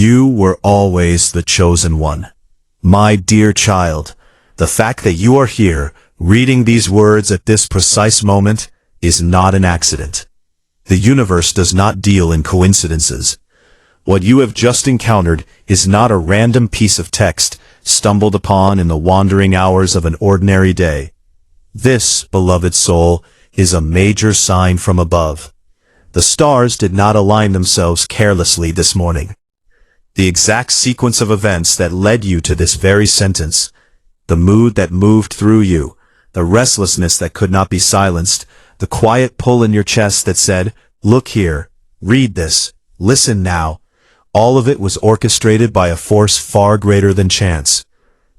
You were always the chosen one. My dear child, the fact that you are here, reading these words at this precise moment, is not an accident. The universe does not deal in coincidences. What you have just encountered is not a random piece of text stumbled upon in the wandering hours of an ordinary day. This, beloved soul, is a major sign from above. The stars did not align themselves carelessly this morning. The exact sequence of events that led you to this very sentence, the mood that moved through you, the restlessness that could not be silenced, the quiet pull in your chest that said, "Look here, read this, listen now," all of it was orchestrated by a force far greater than chance.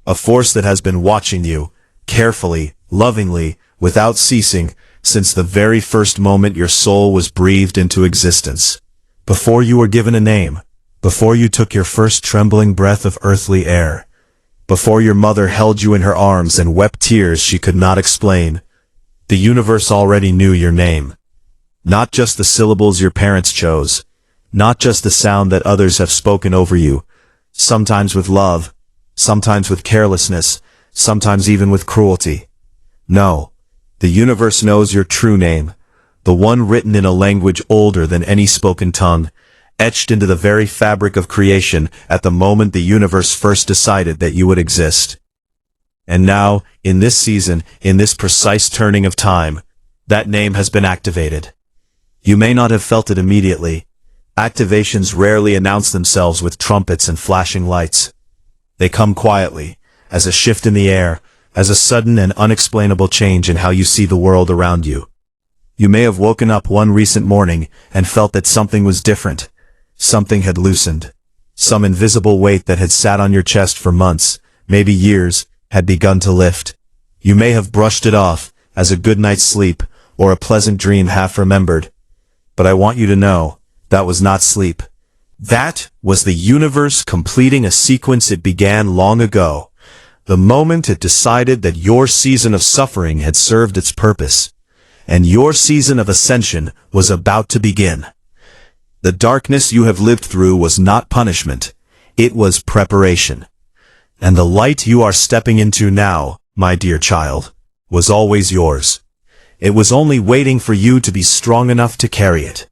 A force that has been watching you, carefully, lovingly, without ceasing, since the very first moment your soul was breathed into existence. Before you were given a name, before you took your first trembling breath of earthly air, before your mother held you in her arms and wept tears she could not explain, the universe already knew your name. Not just the syllables your parents chose, not just the sound that others have spoken over you, sometimes with love, sometimes with carelessness, sometimes even with cruelty. No, the universe knows your true name, the one written in a language older than any spoken tongue, etched into the very fabric of creation at the moment the universe first decided that you would exist. And now, in this season, in this precise turning of time, that name has been activated. You may not have felt it immediately. Activations rarely announce themselves with trumpets and flashing lights. They come quietly, as a shift in the air, as a sudden and unexplainable change in how you see the world around you. You may have woken up one recent morning and felt that something was different. Something had loosened. Some invisible weight that had sat on your chest for months, maybe years, had begun to lift. You may have brushed it off as a good night's sleep or a pleasant dream half remembered. But I want you to know, that was not sleep. That was the universe completing a sequence it began long ago. The moment it decided that your season of suffering had served its purpose, and your season of ascension was about to begin. The darkness you have lived through was not punishment, it was preparation. And the light you are stepping into now, my dear child, was always yours. It was only waiting for you to be strong enough to carry it.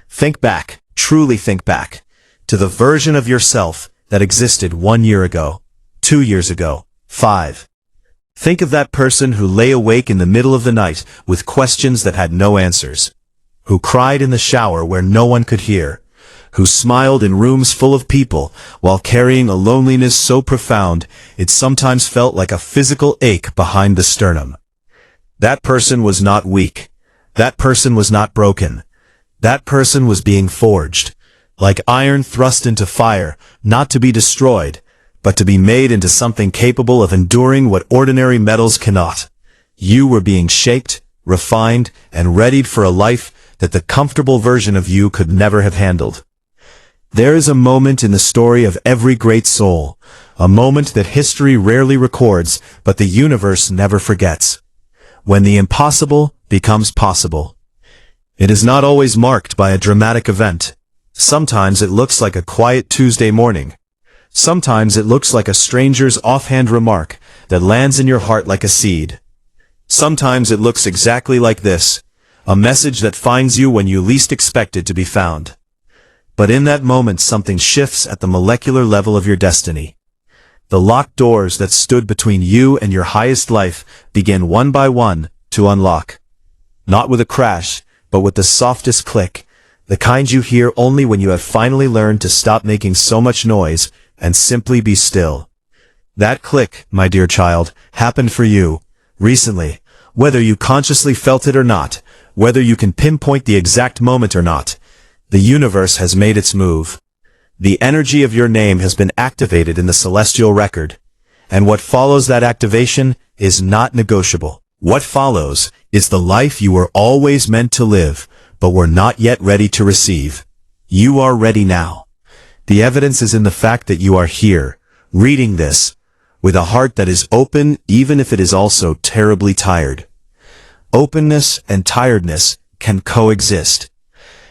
Think back, truly think back, to the version of yourself that existed 1 year ago, 2 years ago, 5. Think of that person who lay awake in the middle of the night with questions that had no answers, who cried in the shower where no one could hear, who smiled in rooms full of people while carrying a loneliness so profound it sometimes felt like a physical ache behind the sternum. That person was not weak. That person was not broken. That person was being forged, like iron thrust into fire, not to be destroyed, but to be made into something capable of enduring what ordinary metals cannot. You were being shaped, refined, and readied for a life that the comfortable version of you could never have handled. There is a moment in the story of every great soul, a moment that history rarely records, but the universe never forgets. When the impossible becomes possible. It is not always marked by a dramatic event. Sometimes it looks like a quiet Tuesday morning. Sometimes it looks like a stranger's offhand remark that lands in your heart like a seed. Sometimes it looks exactly like this, a message that finds you when you least expect it to be found. But in that moment something shifts at the molecular level of your destiny. The locked doors that stood between you and your highest life begin one by one to unlock. Not with a crash, but with the softest click, the kind you hear only when you have finally learned to stop making so much noise and simply be still. That click, my dear child, happened for you, recently, whether you consciously felt it or not, whether you can pinpoint the exact moment or not. The universe has made its move. The energy of your name has been activated in the celestial record, and what follows that activation is not negotiable. What follows is the life you were always meant to live, but were not yet ready to receive. You are ready now. The evidence is in the fact that you are here, reading this, with a heart that is open even if it is also terribly tired. Openness and tiredness can coexist.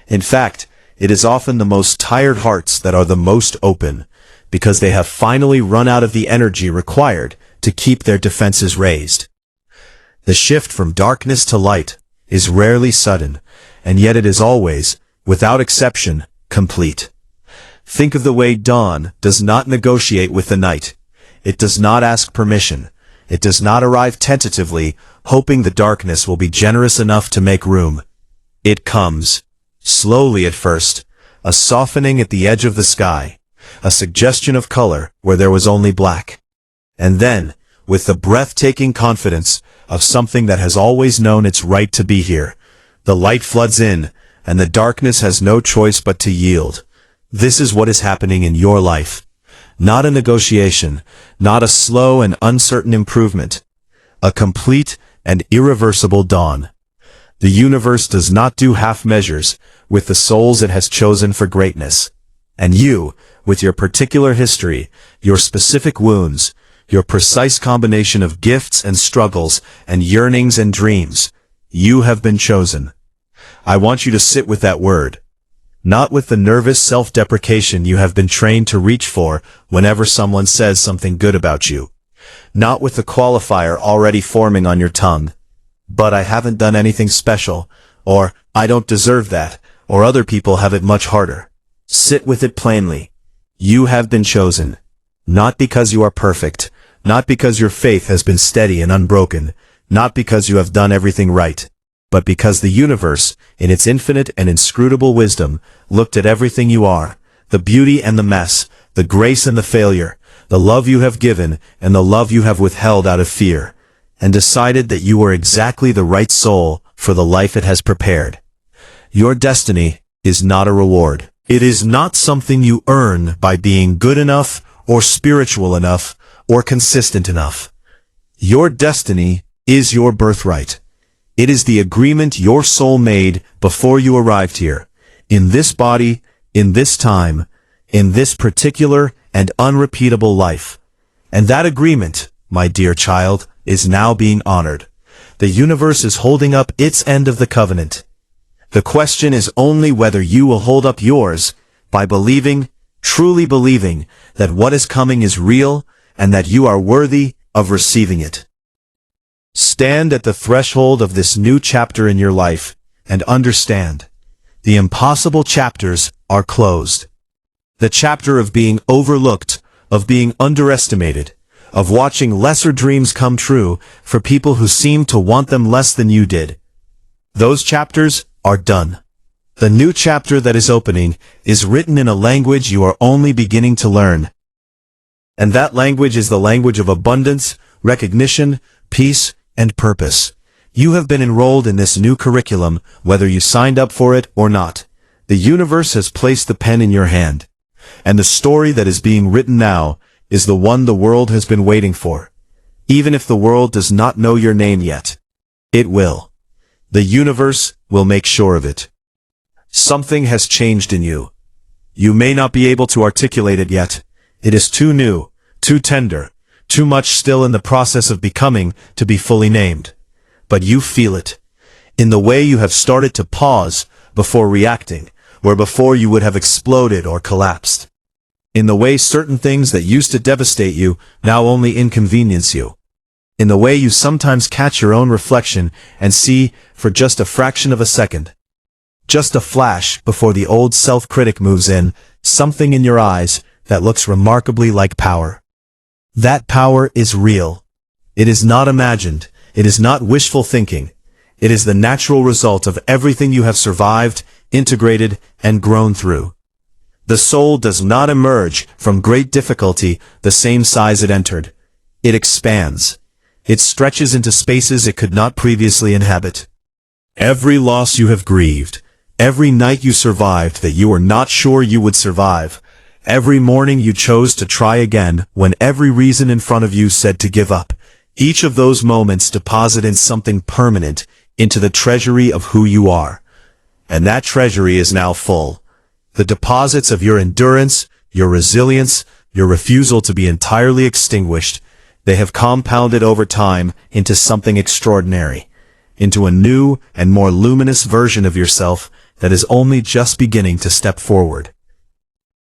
In fact, it is often the most tired hearts that are the most open, because they have finally run out of the energy required to keep their defenses raised. The shift from darkness to light is rarely sudden, and yet it is always, without exception, complete. Think of the way dawn does not negotiate with the night. It does not ask permission. It does not arrive tentatively, hoping the darkness will be generous enough to make room. It comes, slowly at first, a softening at the edge of the sky, a suggestion of color where there was only black. And then, with the breathtaking confidence of something that has always known its right to be here, the light floods in, and the darkness has no choice but to yield. This is what is happening in your life. Not a negotiation, not a slow and uncertain improvement. A complete and irreversible dawn. The universe does not do half measures with the souls it has chosen for greatness. And you, with your particular history, your specific wounds, your precise combination of gifts and struggles and yearnings and dreams, you have been chosen. I want you to sit with that word. Not with the nervous self-deprecation you have been trained to reach for whenever someone says something good about you. Not with the qualifier already forming on your tongue. But I haven't done anything special, or I don't deserve that, or other people have it much harder. Sit with it plainly. You have been chosen. Not because you are perfect, not because your faith has been steady and unbroken, not because you have done everything right, but because the universe, in its infinite and inscrutable wisdom, looked at everything you are, the beauty and the mess, the grace and the failure, the love you have given and the love you have withheld out of fear, and decided that you were exactly the right soul for the life it has prepared. Your destiny is not a reward. It is not something you earn by being good enough or spiritual enough or consistent enough. Your destiny is your birthright. It is the agreement your soul made before you arrived here, in this body, in this time, in this particular and unrepeatable life. And that agreement, my dear child, is now being honored. The universe is holding up its end of the covenant. The question is only whether you will hold up yours by believing, truly believing, that what is coming is real and that you are worthy of receiving it. Stand at the threshold of this new chapter in your life and understand. The impossible chapters are closed. The chapter of being overlooked, of being underestimated, of watching lesser dreams come true for people who seem to want them less than you did. Those chapters are done. The new chapter that is opening is written in a language you are only beginning to learn. And that language is the language of abundance, recognition, peace, and purpose. You have been enrolled in this new curriculum, whether you signed up for it or not. The universe has placed the pen in your hand. And the story that is being written now is the one the world has been waiting for. Even if the world does not know your name yet, it will. The universe will make sure of it. Something has changed in you. You may not be able to articulate it yet. It is too new, too tender, too much still in the process of becoming to be fully named. But you feel it. In the way you have started to pause before reacting, where before you would have exploded or collapsed. In the way certain things that used to devastate you now only inconvenience you. In the way you sometimes catch your own reflection and see, for just a fraction of a second, just a flash before the old self-critic moves in, something in your eyes that looks remarkably like power. That power is real. It is not imagined. It is not wishful thinking. It is the natural result of everything you have survived, integrated, and grown through. The soul does not emerge from great difficulty the same size it entered. It expands. It stretches into spaces it could not previously inhabit. Every loss you have grieved, every night you survived that you were not sure you would survive, every morning you chose to try again when every reason in front of you said to give up, each of those moments deposit in something permanent into the treasury of who you are. And that treasury is now full. The deposits of your endurance, your resilience, your refusal to be entirely extinguished, they have compounded over time into something extraordinary, into a new and more luminous version of yourself that is only just beginning to step forward.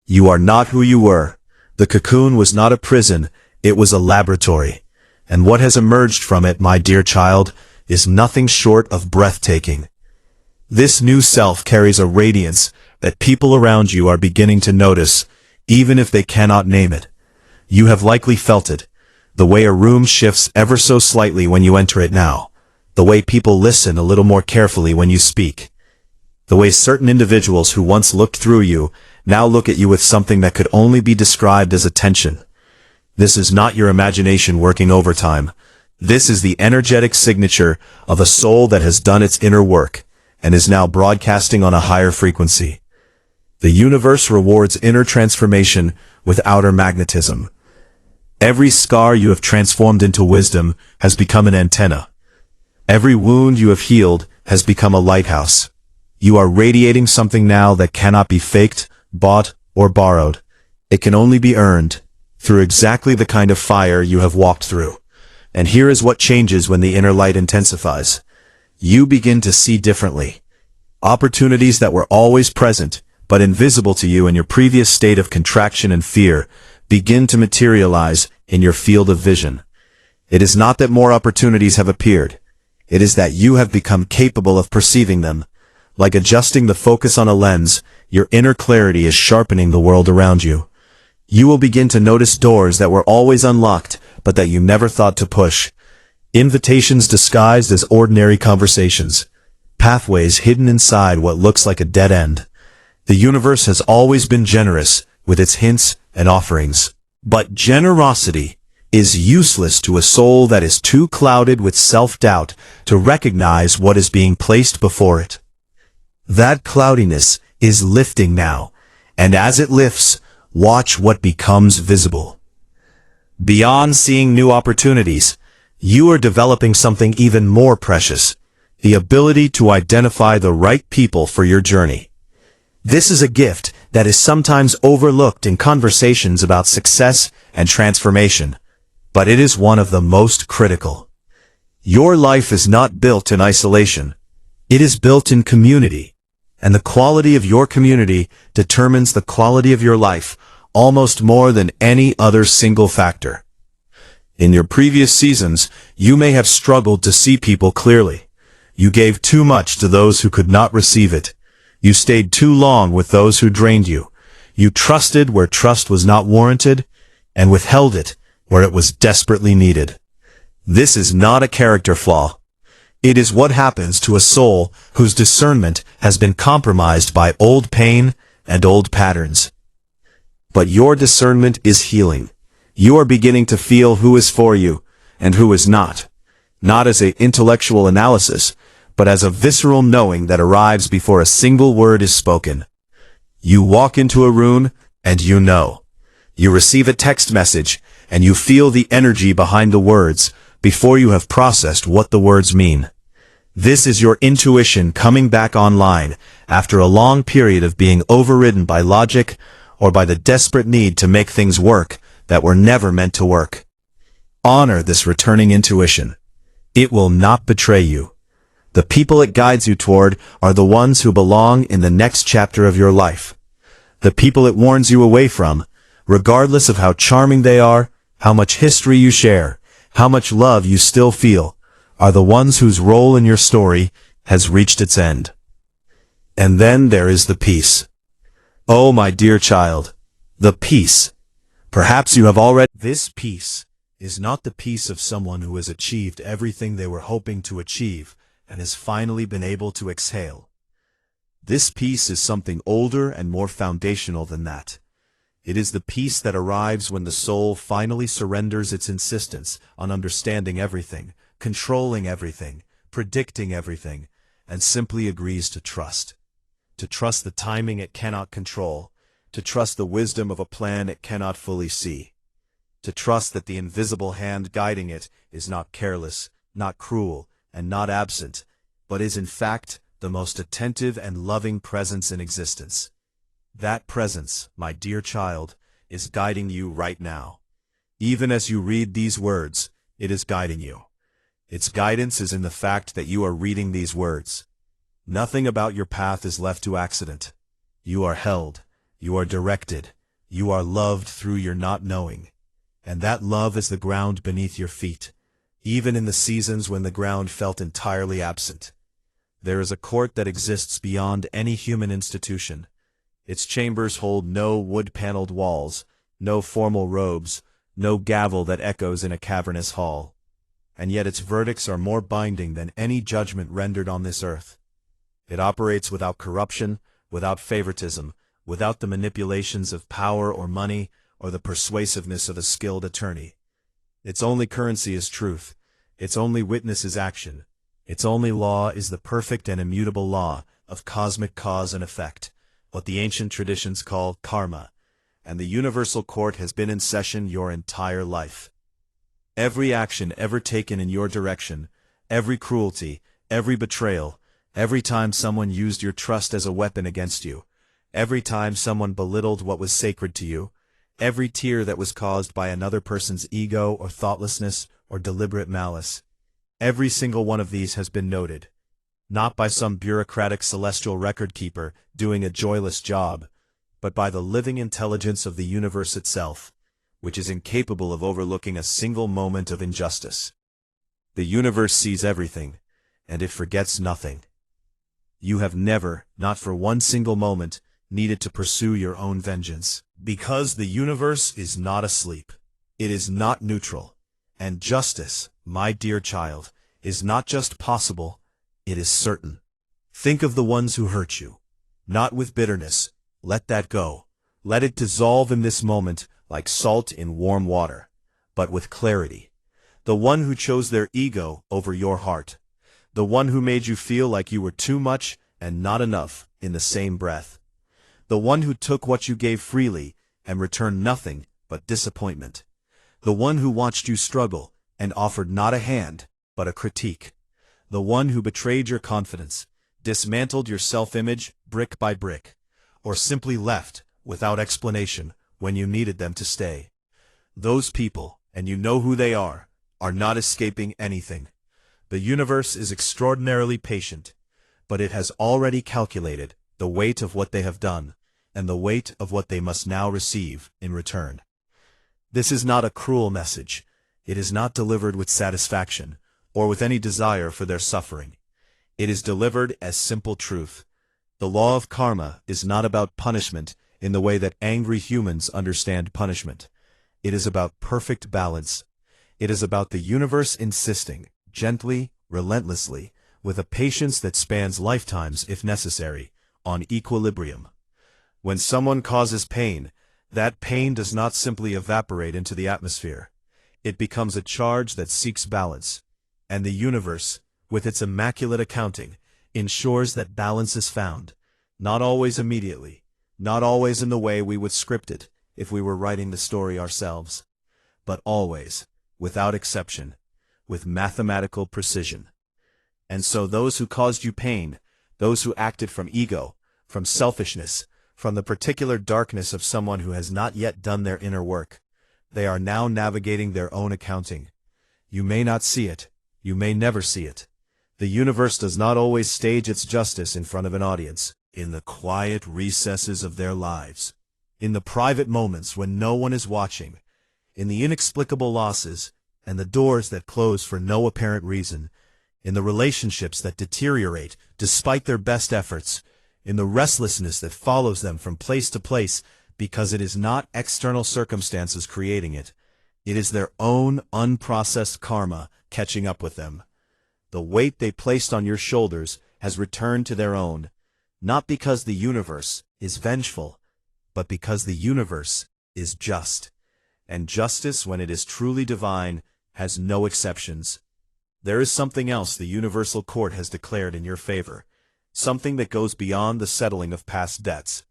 You are not who you were. The cocoon was not a prison, it was a laboratory. And what has emerged from it, my dear child, is nothing short of breathtaking. This new self carries a radiance that people around you are beginning to notice, even if they cannot name it. You have likely felt it, the way a room shifts ever so slightly when you enter it now, the way people listen a little more carefully when you speak, the way certain individuals who once looked through you now look at you with something that could only be described as attention. This is not your imagination working overtime. This is the energetic signature of a soul that has done its inner work and is now broadcasting on a higher frequency. The universe rewards inner transformation with outer magnetism. Every scar you have transformed into wisdom has become an antenna. Every wound you have healed has become a lighthouse. You are radiating something now that cannot be faked, bought, or borrowed. It can only be earned through exactly the kind of fire you have walked through. And here is what changes when the inner light intensifies. You begin to see differently. Opportunities that were always present, but invisible to you in your previous state of contraction and fear, begin to materialize in your field of vision. It is not that more opportunities have appeared. It is that you have become capable of perceiving them. Like adjusting the focus on a lens, your inner clarity is sharpening the world around you. You will begin to notice doors that were always unlocked, but that you never thought to push. Invitations disguised as ordinary conversations. Pathways hidden inside what looks like a dead end. The universe has always been generous with its hints and offerings. But generosity is useless to a soul that is too clouded with self-doubt to recognize what is being placed before it. That cloudiness is lifting now, and as it lifts, watch what becomes visible. Beyond seeing new opportunities, you are developing something even more precious, the ability to identify the right people for your journey. This is a gift that is sometimes overlooked in conversations about success and transformation, but it is one of the most critical. Your life is not built in isolation. It is built in community, and the quality of your community determines the quality of your life almost more than any other single factor. In your previous seasons, you may have struggled to see people clearly. You gave too much to those who could not receive it. You stayed too long with those who drained you. You trusted where trust was not warranted, and withheld it where it was desperately needed. This is not a character flaw. It is what happens to a soul whose discernment has been compromised by old pain and old patterns. But your discernment is healing. You are beginning to feel who is for you and who is not as an intellectual analysis, but as a visceral knowing that arrives before a single word is spoken. You walk into a room and you know. You receive a text message and you feel the energy behind the words before you have processed what the words mean. This is your intuition coming back online after a long period of being overridden by logic or by the desperate need to make things work that were never meant to work. Honor this returning intuition. It will not betray you. The people it guides you toward are the ones who belong in the next chapter of your life. The people it warns you away from, regardless of how charming they are, how much history you share, how much love you still feel, are the ones whose role in your story has reached its end. And then there is the peace. Oh, my dear child, the peace. Perhaps you have already... This peace is not the peace of someone who has achieved everything they were hoping to achieve and has finally been able to exhale. This peace is something older and more foundational than that. It is the peace that arrives when the soul finally surrenders its insistence on understanding everything, controlling everything, predicting everything, and simply agrees to trust. To trust the timing it cannot control, to trust the wisdom of a plan it cannot fully see, to trust that the invisible hand guiding it is not careless, not cruel, and not absent, but is in fact the most attentive and loving presence in existence. That presence, my dear child, is guiding you right now. Even as you read these words, it is guiding you. Its guidance is in the fact that you are reading these words. Nothing about your path is left to accident. You are held, you are directed, you are loved through your not knowing. And that love is the ground beneath your feet, even in the seasons when the ground felt entirely absent. There is a court that exists beyond any human institution. Its chambers hold no wood-paneled walls, no formal robes, no gavel that echoes in a cavernous hall. And yet its verdicts are more binding than any judgment rendered on this earth. It operates without corruption, without favoritism, without the manipulations of power or money, or the persuasiveness of a skilled attorney. Its only currency is truth. Its only witness is action. Its only law is the perfect and immutable law of cosmic cause and effect, what the ancient traditions call karma, and the universal court has been in session your entire life. Every action ever taken in your direction, every cruelty, every betrayal, every time someone used your trust as a weapon against you, every time someone belittled what was sacred to you, every tear that was caused by another person's ego or thoughtlessness or deliberate malice, every single one of these has been noted, not by some bureaucratic celestial record-keeper doing a joyless job, but by the living intelligence of the universe itself, which is incapable of overlooking a single moment of injustice. The universe sees everything, and it forgets nothing. You have never, not for one single moment, needed to pursue your own vengeance, because the universe is not asleep. It is not neutral. And justice, my dear child, is not just possible, it is certain. Think of the ones who hurt you. Not with bitterness. Let that go. Let it dissolve in this moment like salt in warm water, but with clarity. The one who chose their ego over your heart. The one who made you feel like you were too much and not enough in the same breath. The one who took what you gave freely and returned nothing but disappointment. The one who watched you struggle and offered not a hand, but a critique. The one who betrayed your confidence, dismantled your self-image brick by brick, or simply left without explanation when you needed them to stay. Those people, and you know who they are not escaping anything. The universe is extraordinarily patient, but it has already calculated the weight of what they have done, and the weight of what they must now receive in return. This is not a cruel message. It is not delivered with satisfaction, or with any desire for their suffering. It is delivered as simple truth. The law of karma is not about punishment in the way that angry humans understand punishment. It is about perfect balance. It is about the universe insisting, gently, relentlessly, with a patience that spans lifetimes if necessary, on equilibrium. When someone causes pain, that pain does not simply evaporate into the atmosphere. It becomes a charge that seeks balance. And the universe, with its immaculate accounting, ensures that balance is found, not always immediately, not always in the way we would script it if we were writing the story ourselves, but always, without exception, with mathematical precision. And so those who caused you pain, those who acted from ego, from selfishness, from the particular darkness of someone who has not yet done their inner work, they are now navigating their own accounting. You may not see it. You may never see it. The universe does not always stage its justice in front of an audience, in the quiet recesses of their lives, in the private moments when no one is watching, in the inexplicable losses and the doors that close for no apparent reason, in the relationships that deteriorate despite their best efforts, in the restlessness that follows them from place to place because it is not external circumstances creating it. It is their own unprocessed karma catching up with them. The weight they placed on your shoulders has returned to their own, not because the universe is vengeful, but because the universe is just. And justice, when it is truly divine, has no exceptions. There is something else the universal court has declared in your favor, something that goes beyond the settling of past debts.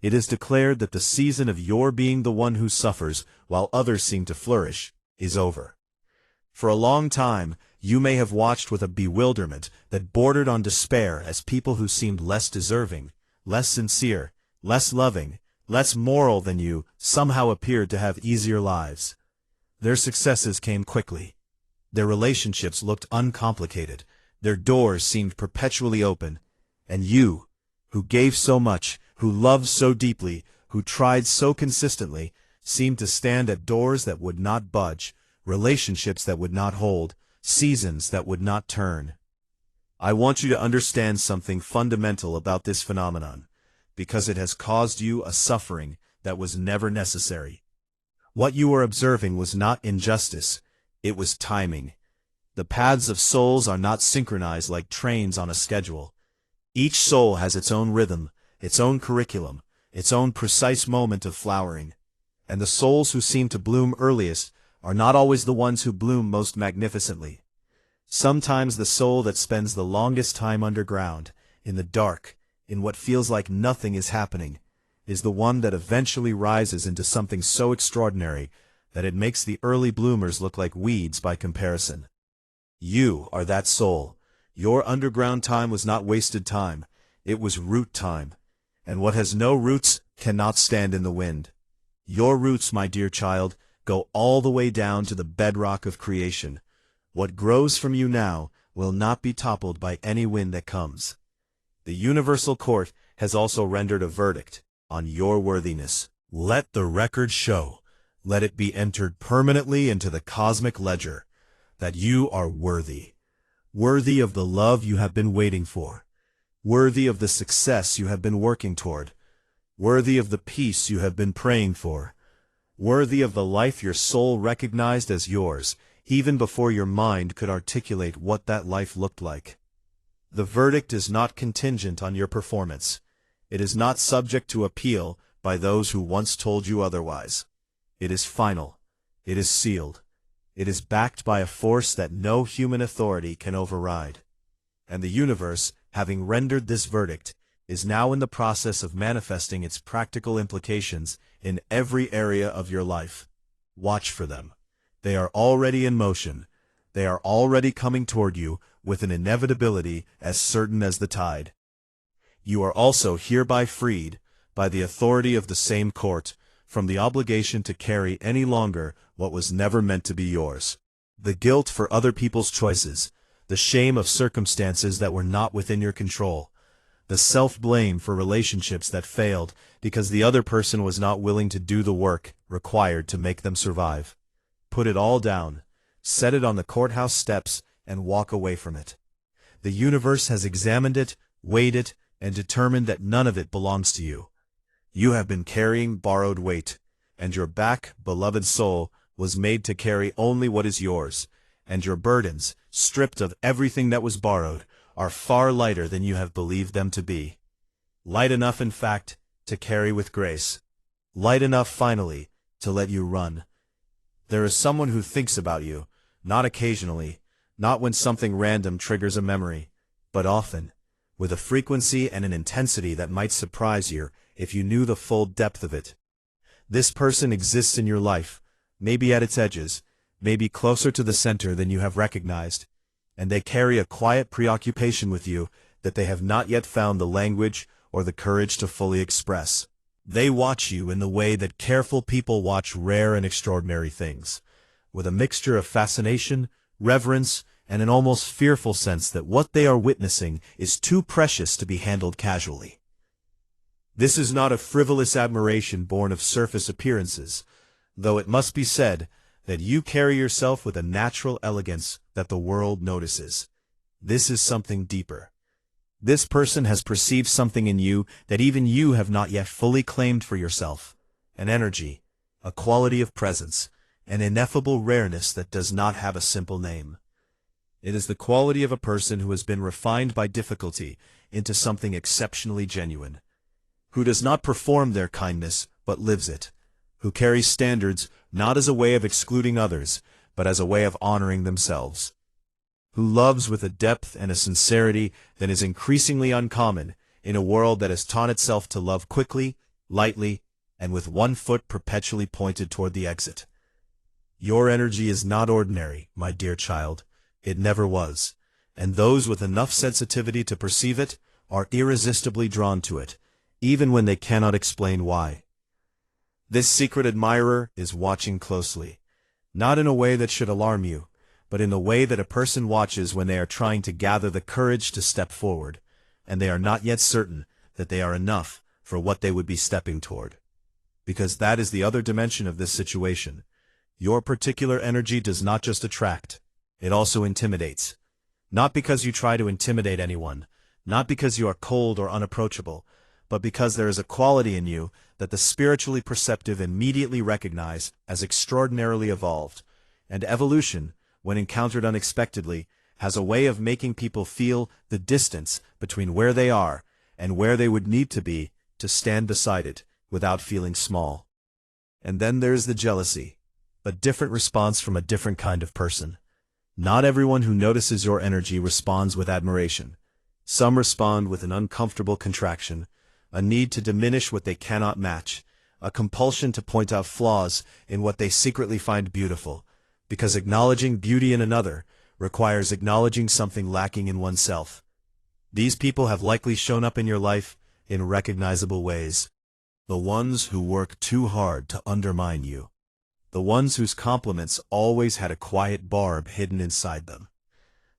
It is declared that the season of your being the one who suffers while others seem to flourish is over. For a long time, you may have watched with a bewilderment that bordered on despair as people who seemed less deserving, less sincere, less loving, less moral than you somehow appeared to have easier lives. Their successes came quickly. Their relationships looked uncomplicated. Their doors seemed perpetually open. And you, who gave so much, who loved so deeply, who tried so consistently, seemed to stand at doors that would not budge, relationships that would not hold, seasons that would not turn. I want you to understand something fundamental about this phenomenon, because it has caused you a suffering that was never necessary. What you are observing was not injustice, it was timing. The paths of souls are not synchronized like trains on a schedule. Each soul has its own rhythm, its own curriculum, its own precise moment of flowering. And the souls who seem to bloom earliest are not always the ones who bloom most magnificently. Sometimes the soul that spends the longest time underground, in the dark, in what feels like nothing is happening, is the one that eventually rises into something so extraordinary that it makes the early bloomers look like weeds by comparison. You are that soul. Your underground time was not wasted time, it was root time. And what has no roots cannot stand in the wind. Your roots, my dear child, go all the way down to the bedrock of creation. What grows from you now will not be toppled by any wind that comes. The universal court has also rendered a verdict on your worthiness. Let the record show, let it be entered permanently into the cosmic ledger, that you are worthy. Worthy of the love you have been waiting for. Worthy of the success you have been working toward. Worthy of the peace you have been praying for. Worthy of the life your soul recognized as yours, even before your mind could articulate what that life looked like. The verdict is not contingent on your performance. It is not subject to appeal by those who once told you otherwise. It is final. It is sealed. It is backed by a force that no human authority can override. And the universe, having rendered this verdict, is now in the process of manifesting its practical implications in every area of your life. Watch for them. They are already in motion. They are already coming toward you with an inevitability as certain as the tide. You are also hereby freed, by the authority of the same court, from the obligation to carry any longer what was never meant to be yours. The guilt for other people's choices, the shame of circumstances that were not within your control, the self-blame for relationships that failed because the other person was not willing to do the work required to make them survive. Put it all down, set it on the courthouse steps, and walk away from it. The universe has examined it, weighed it, and determined that none of it belongs to you. You have been carrying borrowed weight, and your back, beloved soul, was made to carry only what is yours, and your burdens, stripped of everything that was borrowed, are far lighter than you have believed them to be. Light enough, in fact, to carry with grace. Light enough, finally, to let you run. There is someone who thinks about you, not occasionally, not when something random triggers a memory, but often, with a frequency and an intensity that might surprise you if you knew the full depth of it. This person exists in your life, maybe at its edges, maybe closer to the center than you have recognized, and they carry a quiet preoccupation with you that they have not yet found the language or the courage to fully express. They watch you in the way that careful people watch rare and extraordinary things, with a mixture of fascination, reverence, and an almost fearful sense that what they are witnessing is too precious to be handled casually. This is not a frivolous admiration born of surface appearances, though it must be said that you carry yourself with a natural elegance that the world notices. This is something deeper. This person has perceived something in you that even you have not yet fully claimed for yourself, an energy, a quality of presence, an ineffable rareness that does not have a simple name. It is the quality of a person who has been refined by difficulty into something exceptionally genuine, who does not perform their kindness but lives it, who carries standards not as a way of excluding others, but as a way of honoring themselves, who loves with a depth and a sincerity that is increasingly uncommon in a world that has taught itself to love quickly, lightly, and with one foot perpetually pointed toward the exit. Your energy is not ordinary, my dear child. It never was, and those with enough sensitivity to perceive it are irresistibly drawn to it, even when they cannot explain why. This secret admirer is watching closely, not in a way that should alarm you, but in the way that a person watches when they are trying to gather the courage to step forward, and they are not yet certain that they are enough for what they would be stepping toward. Because that is the other dimension of this situation. Your particular energy does not just attract, it also intimidates. Not because you try to intimidate anyone, not because you are cold or unapproachable, but because there is a quality in you that the spiritually perceptive immediately recognize as extraordinarily evolved. And evolution, when encountered unexpectedly, has a way of making people feel the distance between where they are and where they would need to be to stand beside it without feeling small. And then there is the jealousy, a different response from a different kind of person. Not everyone who notices your energy responds with admiration. Some respond with an uncomfortable contraction, a need to diminish what they cannot match, a compulsion to point out flaws in what they secretly find beautiful, because acknowledging beauty in another requires acknowledging something lacking in oneself. These people have likely shown up in your life in recognizable ways. The ones who work too hard to undermine you. The ones whose compliments always had a quiet barb hidden inside them.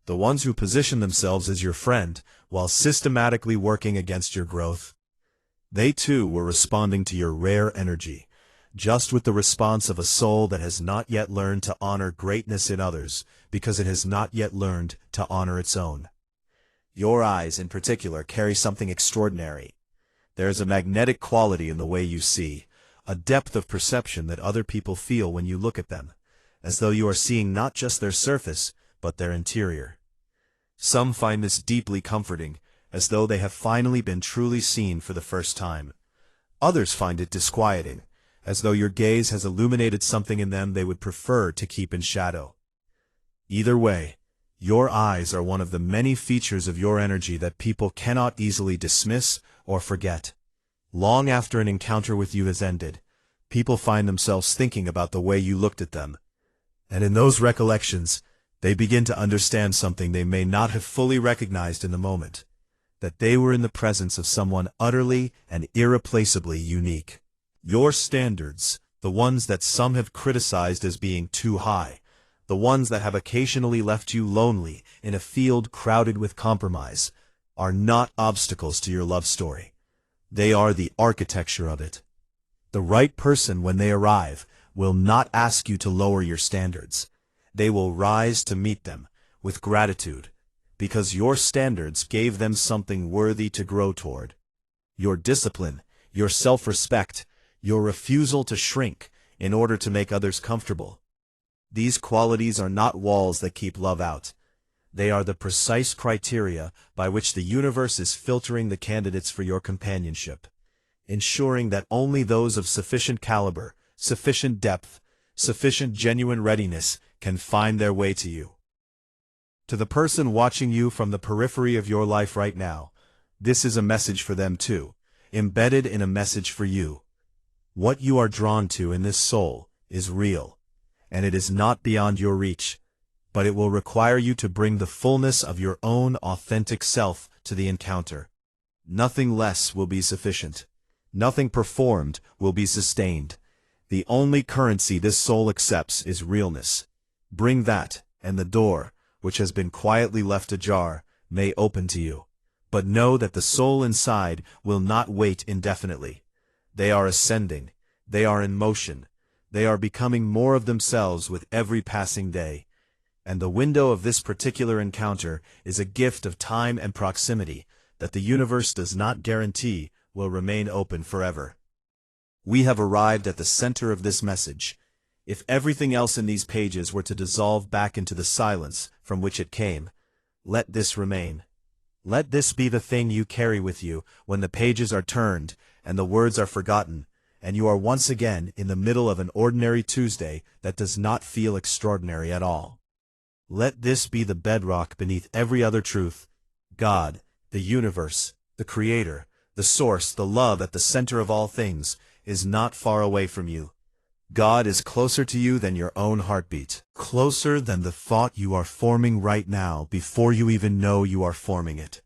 The ones who position themselves as your friend while systematically working against your growth. They too were responding to your rare energy, just with the response of a soul that has not yet learned to honor greatness in others because it has not yet learned to honor its own. Your eyes, in particular, carry something extraordinary. There is a magnetic quality in the way you see, a depth of perception that other people feel when you look at them, as though you are seeing not just their surface, but their interior. Some find this deeply comforting, as though they have finally been truly seen for the first time. Others find it disquieting, as though your gaze has illuminated something in them they would prefer to keep in shadow. Either way, your eyes are one of the many features of your energy that people cannot easily dismiss or forget. Long after an encounter with you has ended, people find themselves thinking about the way you looked at them. And in those recollections, they begin to understand something they may not have fully recognized in the moment, that they were in the presence of someone utterly and irreplaceably unique. Your standards, the ones that some have criticized as being too high, the ones that have occasionally left you lonely in a field crowded with compromise, are not obstacles to your love story. They are the architecture of it. The right person, when they arrive, will not ask you to lower your standards. They will rise to meet them with gratitude, because your standards gave them something worthy to grow toward. Your discipline, your self-respect, your refusal to shrink in order to make others comfortable. These qualities are not walls that keep love out. They are the precise criteria by which the universe is filtering the candidates for your companionship, ensuring that only those of sufficient caliber, sufficient depth, sufficient genuine readiness can find their way to you. To the person watching you from the periphery of your life right now, this is a message for them too, embedded in a message for you. What you are drawn to in this soul is real, and it is not beyond your reach, but it will require you to bring the fullness of your own authentic self to the encounter. Nothing less will be sufficient. Nothing performed will be sustained. The only currency this soul accepts is realness. Bring that, and the door, which has been quietly left ajar, may open to you. But know that the soul inside will not wait indefinitely. They are ascending. They are in motion. They are becoming more of themselves with every passing day. And the window of this particular encounter is a gift of time and proximity that the universe does not guarantee will remain open forever. We have arrived at the center of this message. If everything else in these pages were to dissolve back into the silence from which it came, let this remain. Let this be the thing you carry with you when the pages are turned and the words are forgotten, and you are once again in the middle of an ordinary Tuesday that does not feel extraordinary at all. Let this be the bedrock beneath every other truth. God, the universe, the Creator, the source, the love at the center of all things, is not far away from you. God is closer to you than your own heartbeat, closer than the thought you are forming right now before you even know you are forming it.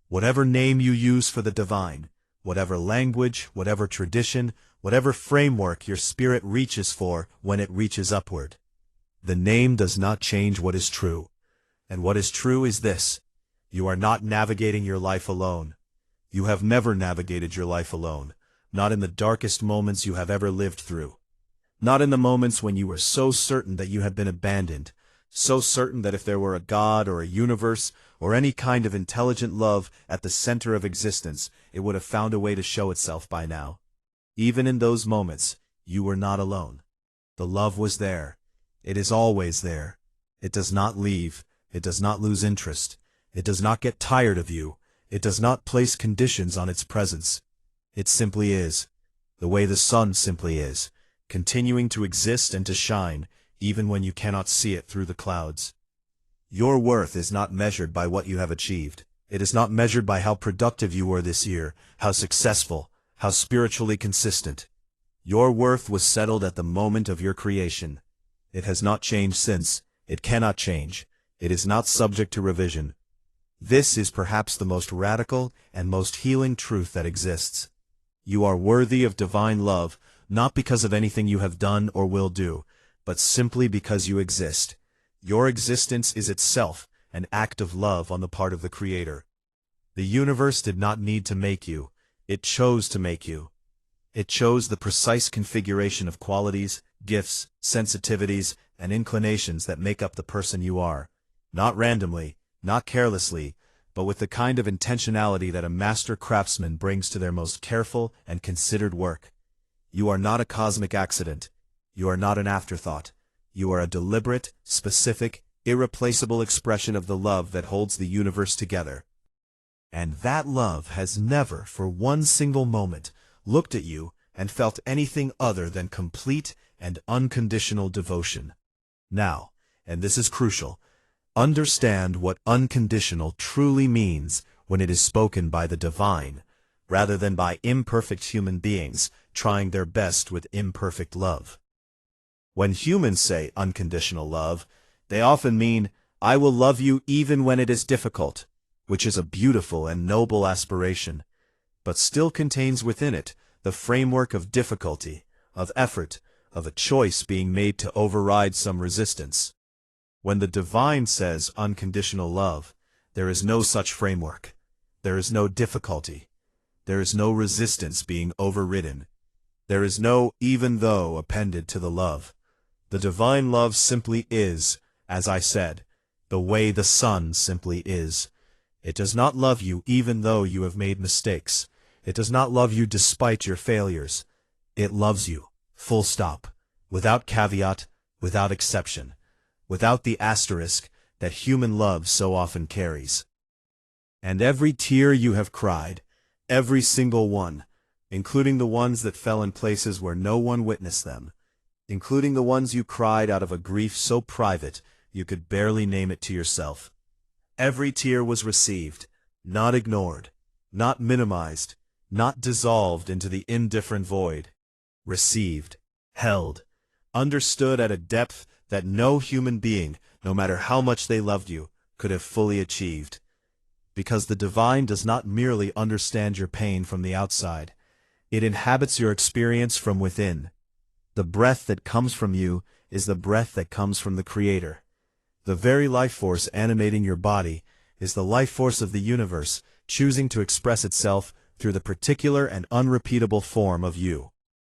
Whatever name you use for the divine, whatever language, whatever tradition, whatever framework your spirit reaches for when it reaches upward, the name does not change what is true. And what is true is this: You are not navigating your life alone. You have never navigated your life alone, not in the darkest moments you have ever lived through. Not in the moments when you were so certain that you had been abandoned, so certain that if there were a God or a universe or any kind of intelligent love at the center of existence, it would have found a way to show itself by now. Even in those moments, you were not alone. The love was there. It is always there. It does not leave. It does not lose interest. It does not get tired of you. It does not place conditions on its presence. It simply is, the way the sun simply is, continuing to exist and to shine, even when you cannot see it through the clouds. Your worth is not measured by what you have achieved. It is not measured by how productive you were this year, how successful, how spiritually consistent. Your worth was settled at the moment of your creation. It has not changed since. It cannot change. It is not subject to revision. This is perhaps the most radical and most healing truth that exists. You are worthy of divine love, not because of anything you have done or will do, but simply because you exist. Your existence is itself an act of love on the part of the Creator. The universe did not need to make you. It chose to make you. It chose the precise configuration of qualities, gifts, sensitivities, and inclinations that make up the person you are. Not randomly, not carelessly, but with the kind of intentionality that a master craftsman brings to their most careful and considered work. You are not a cosmic accident. You are not an afterthought. You are a deliberate, specific, irreplaceable expression of the love that holds the universe together. And that love has never, for one single moment, looked at you and felt anything other than complete and unconditional devotion. Now, and this is crucial, understand what unconditional truly means when it is spoken by the divine, rather than by imperfect human beings trying their best with imperfect love. When humans say unconditional love, they often mean, I will love you even when it is difficult, which is a beautiful and noble aspiration, but still contains within it the framework of difficulty, of effort, of a choice being made to override some resistance. When the divine says unconditional love, there is no such framework. There is no difficulty. There is no resistance being overridden. There is no even though appended to the love. The divine love simply is, as I said, the way the sun simply is. It does not love you even though you have made mistakes. It does not love you despite your failures. It loves you, full stop, without caveat, without exception, without the asterisk that human love so often carries. And every tear you have cried, every single one, including the ones that fell in places where no one witnessed them, including the ones you cried out of a grief so private you could barely name it to yourself. Every tear was received, not ignored, not minimized, not dissolved into the indifferent void. Received, held, understood at a depth that no human being, no matter how much they loved you, could have fully achieved. Because the divine does not merely understand your pain from the outside. It inhabits your experience from within. The breath that comes from you is the breath that comes from the Creator. The very life force animating your body is the life force of the universe, choosing to express itself through the particular and unrepeatable form of you.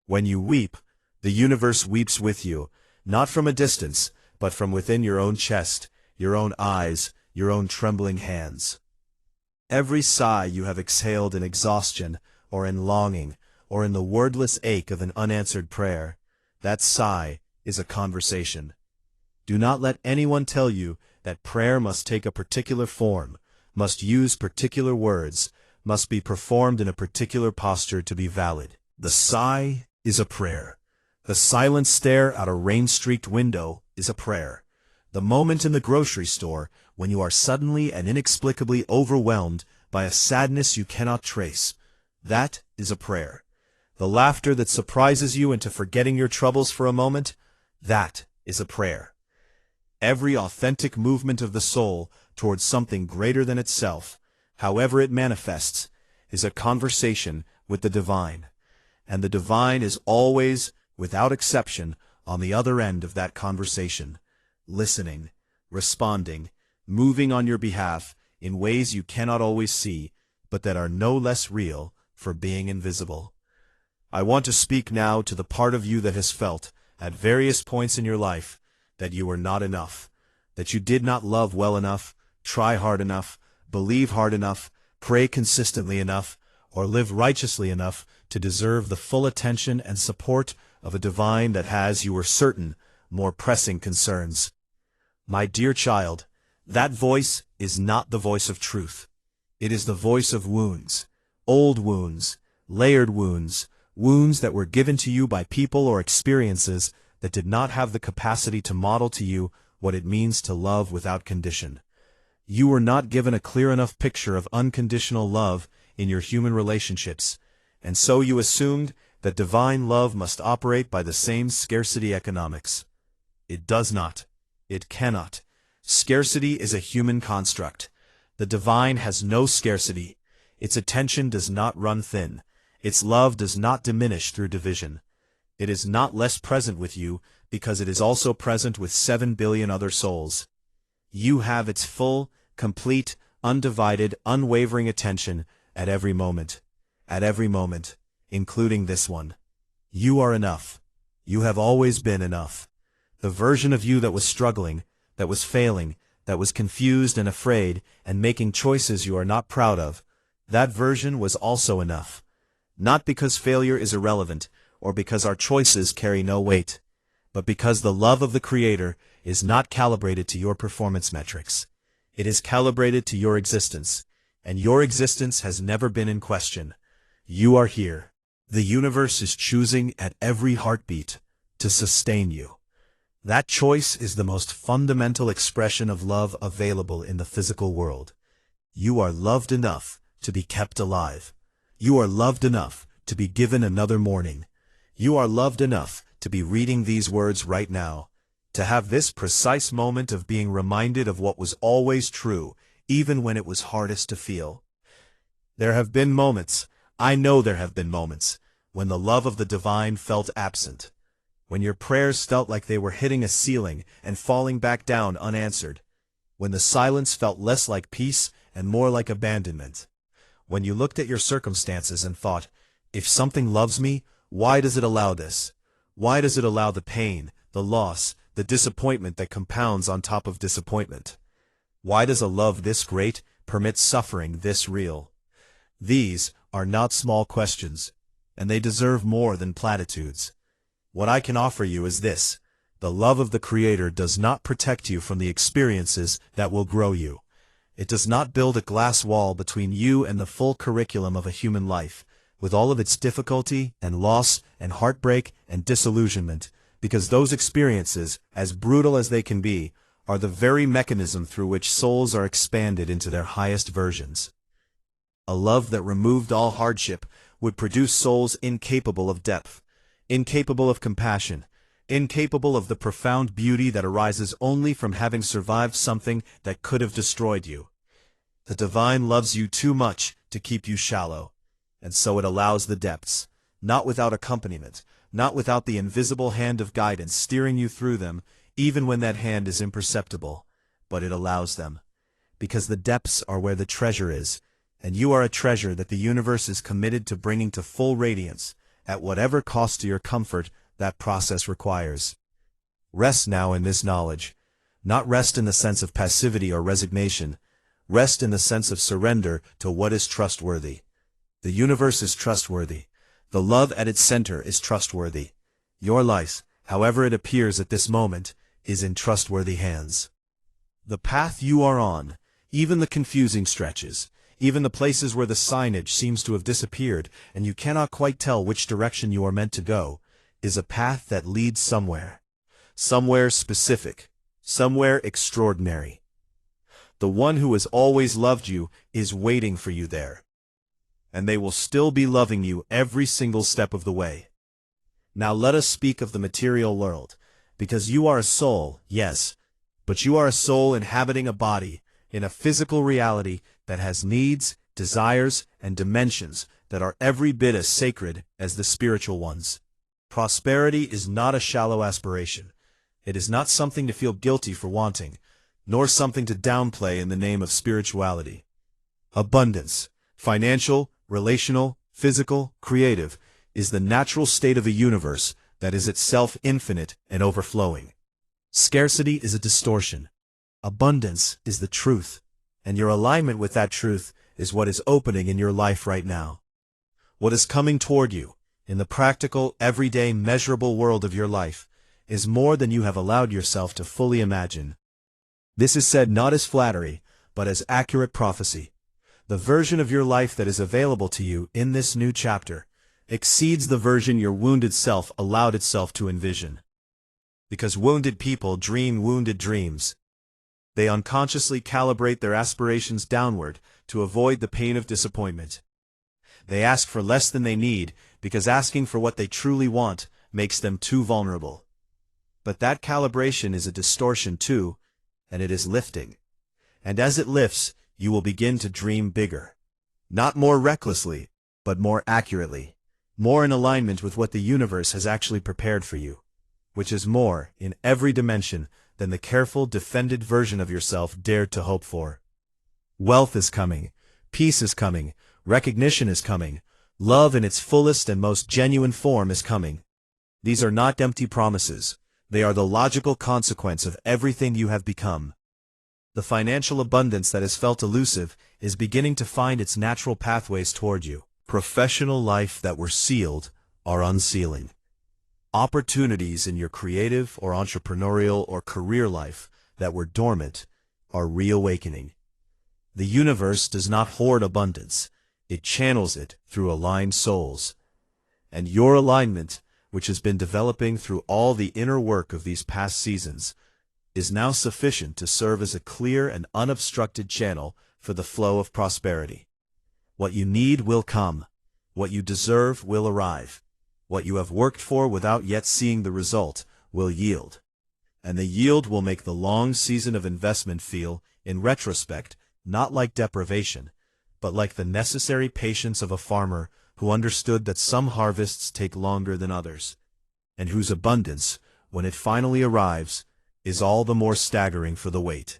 When you weep, the universe weeps with you, not from a distance, but from within your own chest, your own eyes, your own trembling hands. Every sigh you have exhaled in exhaustion, or in longing, or in the wordless ache of an unanswered prayer, that sigh is a conversation. Do not let anyone tell you that prayer must take a particular form, must use particular words, must be performed in a particular posture to be valid. The sigh is a prayer. The silent stare out a rain-streaked window is a prayer. The moment in the grocery store when you are suddenly and inexplicably overwhelmed by a sadness you cannot trace, that is a prayer. The laughter that surprises you into forgetting your troubles for a moment, that is a prayer. Every authentic movement of the soul towards something greater than itself, however it manifests, is a conversation with the divine. And the divine is always, without exception, on the other end of that conversation, listening, responding, moving on your behalf, in ways you cannot always see, but that are no less real for being invisible. I want to speak now to the part of you that has felt, at various points in your life, that you were not enough, that you did not love well enough, try hard enough, believe hard enough, pray consistently enough, or live righteously enough to deserve the full attention and support of a divine that has, you were certain, more pressing concerns. My dear child, that voice is not the voice of truth. It is the voice of wounds, old wounds, layered wounds, wounds that were given to you by people or experiences that did not have the capacity to model to you what it means to love without condition. You were not given a clear enough picture of unconditional love in your human relationships, and so you assumed that divine love must operate by the same scarcity economics. It does not. It cannot. Scarcity is a human construct. The divine has no scarcity. Its attention does not run thin. Its love does not diminish through division. It is not less present with you because it is also present with 7 billion other souls. You have its full, complete, undivided, unwavering attention at every moment, including this one. You are enough. You have always been enough. The version of you that was struggling, that was failing, that was confused and afraid and making choices you are not proud of, that version was also enough. Not because failure is irrelevant, or because our choices carry no weight, but because the love of the Creator is not calibrated to your performance metrics. It is calibrated to your existence, and your existence has never been in question. You are here. The universe is choosing at every heartbeat to sustain you. That choice is the most fundamental expression of love available in the physical world. You are loved enough to be kept alive. You are loved enough to be given another morning. You are loved enough to be reading these words right now, to have this precise moment of being reminded of what was always true, even when it was hardest to feel. There have been moments, I know there have been moments, when the love of the divine felt absent, when your prayers felt like they were hitting a ceiling and falling back down unanswered, when the silence felt less like peace and more like abandonment. When you looked at your circumstances and thought, if something loves me, why does it allow this? Why does it allow the pain, the loss, the disappointment that compounds on top of disappointment? Why does a love this great permit suffering this real? These are not small questions, and they deserve more than platitudes. What I can offer you is this: the love of the Creator does not protect you from the experiences that will grow you. It does not build a glass wall between you and the full curriculum of a human life, with all of its difficulty and loss and heartbreak and disillusionment, because those experiences, as brutal as they can be, are the very mechanism through which souls are expanded into their highest versions. A love that removed all hardship would produce souls incapable of depth, incapable of compassion, incapable of the profound beauty that arises only from having survived something that could have destroyed you. The divine loves you too much to keep you shallow, and so it allows the depths, not without accompaniment, not without the invisible hand of guidance steering you through them, even when that hand is imperceptible, but it allows them, because the depths are where the treasure is, and you are a treasure that the universe is committed to bringing to full radiance, at whatever cost to your comfort that process requires. Rest now in this knowledge. Not rest in the sense of passivity or resignation. Rest in the sense of surrender to what is trustworthy. The universe is trustworthy. The love at its center is trustworthy. Your life, however it appears at this moment, is in trustworthy hands. The path you are on, even the confusing stretches, even the places where the signage seems to have disappeared and you cannot quite tell which direction you are meant to go, is a path that leads somewhere. Somewhere specific. Somewhere extraordinary. The one who has always loved you is waiting for you there. And they will still be loving you every single step of the way. Now let us speak of the material world, because you are a soul, yes, but you are a soul inhabiting a body, in a physical reality that has needs, desires, and dimensions that are every bit as sacred as the spiritual ones. Prosperity is not a shallow aspiration. It is not something to feel guilty for wanting. nor something to downplay in the name of spirituality. Abundance, financial, relational, physical, creative, is the natural state of a universe that is itself infinite and overflowing. Scarcity is a distortion. Abundance is the truth, and your alignment with that truth is what is opening in your life right now. What is coming toward you, in the practical, everyday, measurable world of your life, is more than you have allowed yourself to fully imagine. This is said not as flattery, but as accurate prophecy. The version of your life that is available to you in this new chapter exceeds the version your wounded self allowed itself to envision. Because wounded people dream wounded dreams. They unconsciously calibrate their aspirations downward to avoid the pain of disappointment. They ask for less than they need because asking for what they truly want makes them too vulnerable. But that calibration is a distortion too, and it is lifting. And as it lifts, you will begin to dream bigger. Not more recklessly, but more accurately. More in alignment with what the universe has actually prepared for you, which is more, in every dimension, than the careful, defended version of yourself dared to hope for. Wealth is coming. Peace is coming. Recognition is coming. Love in its fullest and most genuine form is coming. These are not empty promises. They are the logical consequence of everything you have become. The financial abundance that has felt elusive is beginning to find its natural pathways toward you. Professional life that were sealed are unsealing. Opportunities in your creative or entrepreneurial or career life that were dormant are reawakening. The universe does not hoard abundance. It channels it through aligned souls. And your alignment, which has been developing through all the inner work of these past seasons, is now sufficient to serve as a clear and unobstructed channel for the flow of prosperity. What you need will come. What you deserve will arrive. What you have worked for without yet seeing the result will yield. And the yield will make the long season of investment feel, in retrospect, not like deprivation, but like the necessary patience of a farmer who understood that some harvests take longer than others, and whose abundance, when it finally arrives, is all the more staggering for the wait.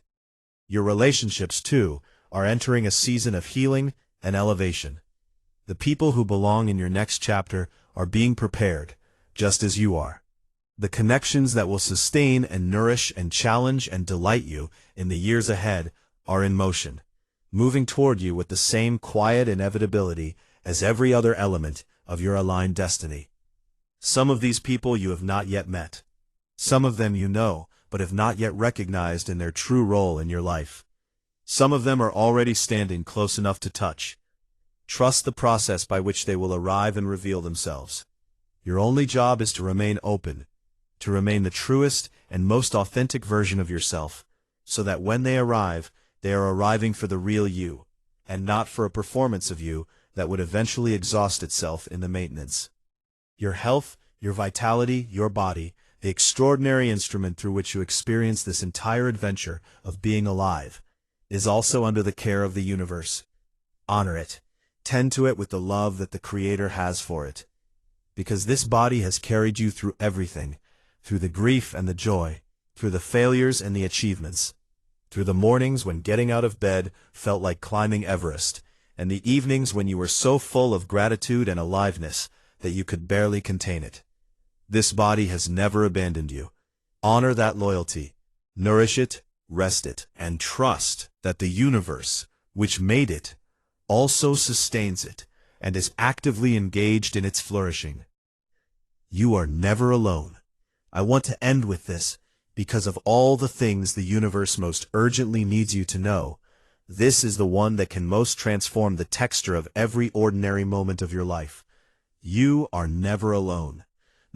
Your relationships, too, are entering a season of healing and elevation. The people who belong in your next chapter are being prepared, just as you are. The connections that will sustain and nourish and challenge and delight you in the years ahead are in motion, moving toward you with the same quiet inevitability as every other element of your aligned destiny. Some of these people you have not yet met. Some of them you know, but have not yet recognized in their true role in your life. Some of them are already standing close enough to touch. Trust the process by which they will arrive and reveal themselves. Your only job is to remain open, to remain the truest and most authentic version of yourself, so that when they arrive, they are arriving for the real you, and not for a performance of you that would eventually exhaust itself in the maintenance. Your health, your vitality, your body, the extraordinary instrument through which you experience this entire adventure of being alive, is also under the care of the universe. Honor it. Tend to it with the love that the Creator has for it. Because this body has carried you through everything, through the grief and the joy, through the failures and the achievements, through the mornings when getting out of bed felt like climbing Everest, and the evenings when you were so full of gratitude and aliveness that you could barely contain it. This body has never abandoned you. Honor that loyalty, nourish it, rest it, and trust that the universe, which made it, also sustains it and is actively engaged in its flourishing. You are never alone. I want to end with this because of all the things the universe most urgently needs you to know. This is the one that can most transform the texture of every ordinary moment of your life. You are never alone.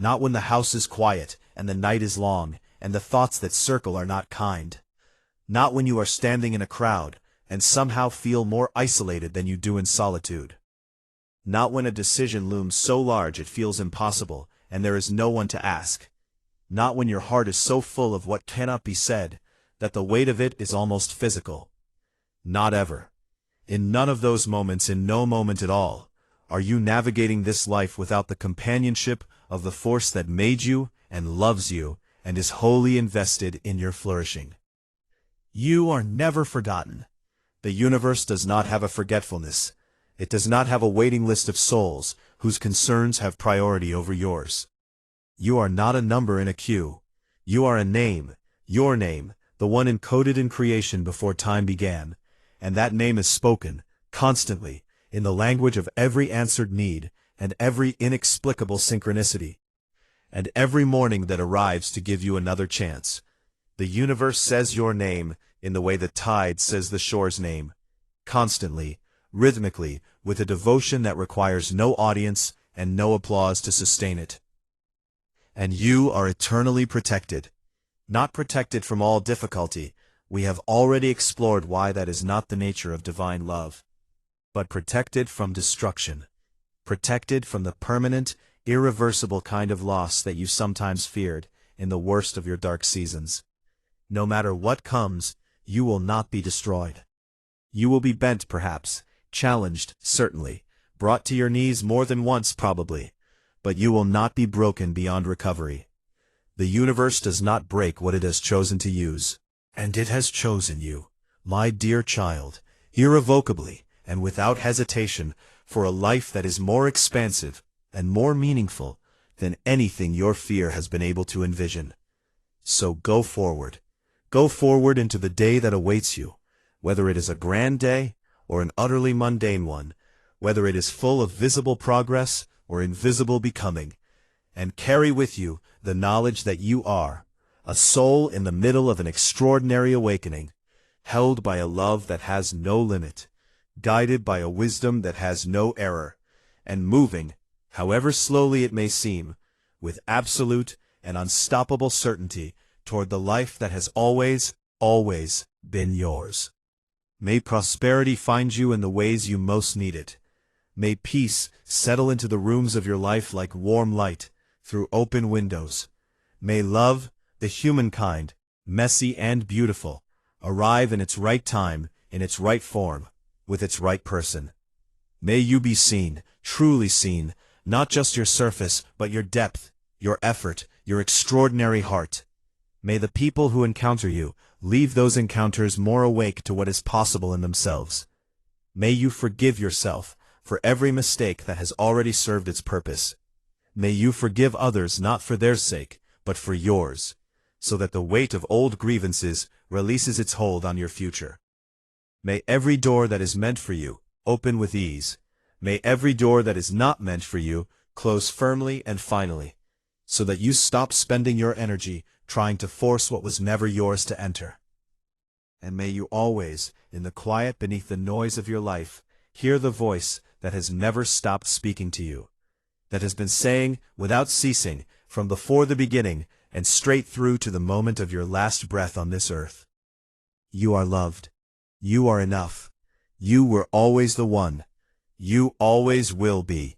Not when the house is quiet and the night is long and the thoughts that circle are not kind. Not when you are standing in a crowd and somehow feel more isolated than you do in solitude. Not when a decision looms so large it feels impossible and there is no one to ask. Not when your heart is so full of what cannot be said that the weight of it is almost physical. Not ever. In none of those moments, in no moment at all, are you navigating this life without the companionship of the force that made you and loves you and is wholly invested in your flourishing. You are never forgotten. The universe does not have a forgetfulness. It does not have a waiting list of souls whose concerns have priority over yours. You are not a number in a queue. You are a name, your name, the one encoded in creation before time began, and that name is spoken, constantly, in the language of every answered need and every inexplicable synchronicity. And every morning that arrives to give you another chance, the universe says your name in the way the tide says the shore's name, constantly, rhythmically, with a devotion that requires no audience and no applause to sustain it. And you are eternally protected. Not protected from all difficulty, we have already explored why that is not the nature of divine love, but protected from destruction, protected from the permanent, irreversible kind of loss that you sometimes feared in the worst of your dark seasons. No matter what comes, you will not be destroyed. You will be bent, perhaps, challenged, certainly, brought to your knees more than once, probably, but you will not be broken beyond recovery. The universe does not break what it has chosen to use, and it has chosen you, my dear child, irrevocably and without hesitation, for a life that is more expansive and more meaningful than anything your fear has been able to envision. So go forward into the day that awaits you, whether it is a grand day or an utterly mundane one, whether it is full of visible progress or invisible becoming, and carry with you the knowledge that you are a soul in the middle of an extraordinary awakening, held by a love that has no limit, guided by a wisdom that has no error, and moving, however slowly it may seem, with absolute and unstoppable certainty toward the life that has always, always been yours. May prosperity find you in the ways you most need it. May peace settle into the rooms of your life like warm light through open windows. May love, the human kind, messy and beautiful, arrive in its right time, in its right form, with its right person. May you be seen, truly seen, not just your surface, but your depth, your effort, your extraordinary heart. May the people who encounter you leave those encounters more awake to what is possible in themselves. May you forgive yourself for every mistake that has already served its purpose. May you forgive others not for their sake, but for yours, so that the weight of old grievances releases its hold on your future. May every door that is meant for you open with ease. May every door that is not meant for you close firmly and finally, so that you stop spending your energy trying to force what was never yours to enter. And may you always, in the quiet beneath the noise of your life, hear the voice that has never stopped speaking to you, that has been saying without ceasing from before the beginning and straight through to the moment of your last breath on this earth. You are loved. You are enough. You were always the one. You always will be.